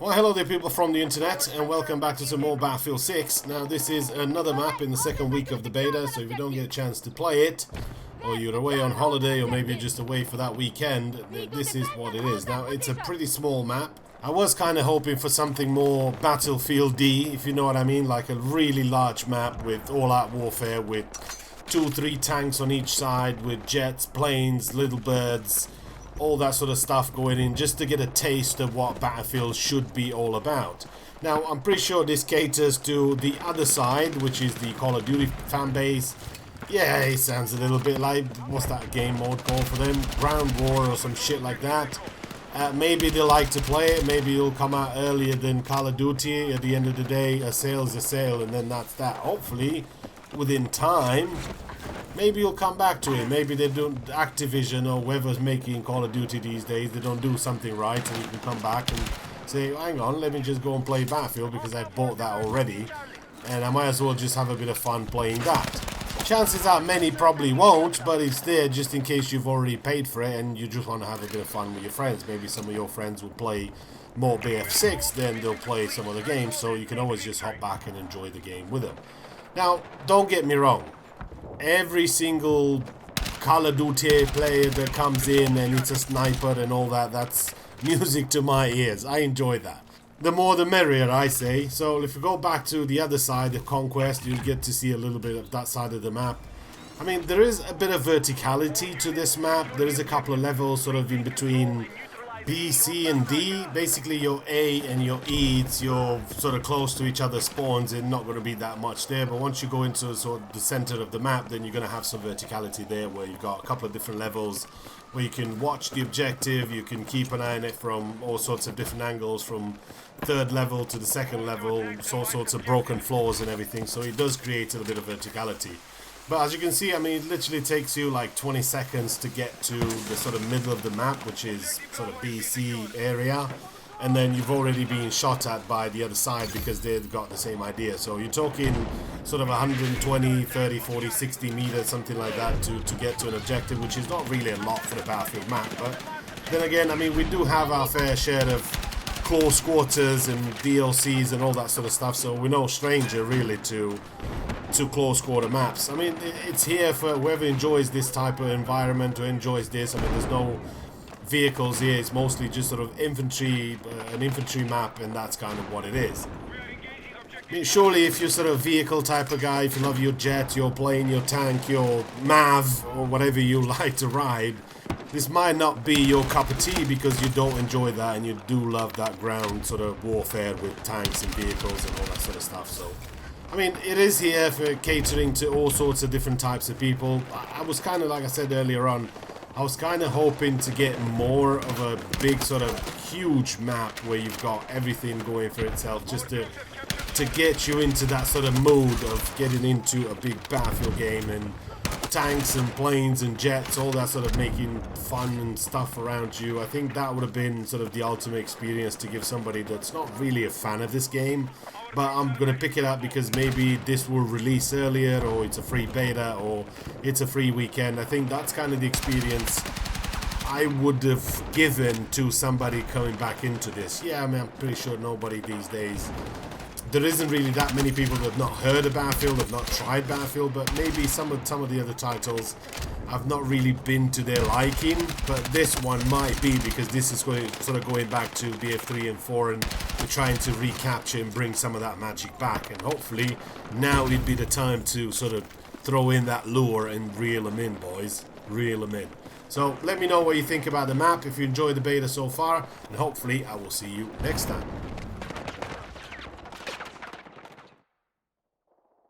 Well, hello there people from the internet, and welcome back to some more Battlefield 6. Now this is another map in the second week of the beta, so if you don't get a chance to play it, or you're away on holiday, or maybe just away for that weekend, this is what it is. Now it's a pretty small map. I was kind of hoping for something more Battlefield-y, if you know what I mean, like a really large map with all-out warfare, with 2-3 tanks on each side, with jets, planes, little birds, all that sort of stuff going in, just to get a taste of what Battlefield should be all about. Now, I'm pretty sure this caters to the other side, which is the Call of Duty fan base. Yeah, it sounds a little bit like, what's that game mode called for them? Ground War or some shit like that. Maybe they like to play it, maybe it'll come out earlier than Call of Duty. At the end of the day, a sale is a sale, and then that's that. Hopefully, within time, maybe you'll come back to it. Maybe they don't, Activision or whoever's making Call of Duty these days, they don't do something right, and you can come back and say, hang on, let me just go and play Battlefield because I bought that already, and I might as well just have a bit of fun playing that. Chances are many probably won't, but it's there just in case you've already paid for it and you just want to have a bit of fun with your friends. Maybe some of your friends will play more BF6 than they'll play some other games, so you can always just hop back and enjoy the game with them. Now, don't get me wrong. Every single Call of Duty player that comes in and it's a sniper and all that, that's music to my ears. I enjoy that. The more the merrier, I say. So if you go back to the other side, the Conquest, you'll get to see a little bit of that side of the map. I mean, there is a bit of verticality to this map. There is a couple of levels sort of in between B, C, and D. Basically, your A and your E, you're sort of close to each other's spawns, and not going to be that much there. But once you go into sort of the center of the map, then you're going to have some verticality there, where you've got a couple of different levels where you can watch the objective, you can keep an eye on it from all sorts of different angles, from third level to the second level, all sorts of broken floors and everything. So it does create a bit of verticality. But as you can see, I mean, it literally takes you like 20 seconds to get to the sort of middle of the map, which is sort of BC area. And then you've already been shot at by the other side because they've got the same idea. So you're talking sort of 120, 30, 40, 60 meters, something like that to get to an objective, which is not really a lot for the Battlefield map. But then again, I mean, we do have our fair share of close quarters and DLCs and all that sort of stuff. So we're no stranger really to close quarter maps. I mean, it's here for whoever enjoys this type of environment or enjoys this. I mean, there's no vehicles here, it's mostly just sort of infantry, an infantry map, and that's kind of what it is. I mean, surely if you're sort of vehicle type of guy, if you love your jet, your plane, your tank, your MAV, or whatever you like to ride, this might not be your cup of tea because you don't enjoy that and you do love that ground sort of warfare with tanks and vehicles and all that sort of stuff. So I mean, it is here for catering to all sorts of different types of people. I was kind of, like I said earlier on, I was kind of hoping to get more of a big sort of huge map where you've got everything going for itself, just to get you into that sort of mood of getting into a big Battlefield game, and tanks and planes and jets, all that sort of making fun and stuff around you. I think that would have been sort of the ultimate experience to give somebody that's not really a fan of this game. But I'm going to pick it up because maybe this will release earlier, or it's a free beta, or it's a free weekend. I think that's kind of the experience I would have given to somebody coming back into this. Yeah, I mean, I'm pretty sure nobody these days, there isn't really that many people that have not heard of Battlefield, have not tried Battlefield, but maybe some of the other titles have not really been to their liking. But this one might be, because this is sort of going back to BF3 and 4, and we're trying to recapture and bring some of that magic back. And hopefully now would be the time to sort of throw in that lure and reel them in, boys. Reel them in. So let me know what you think about the map, if you enjoyed the beta so far, and hopefully I will see you next time.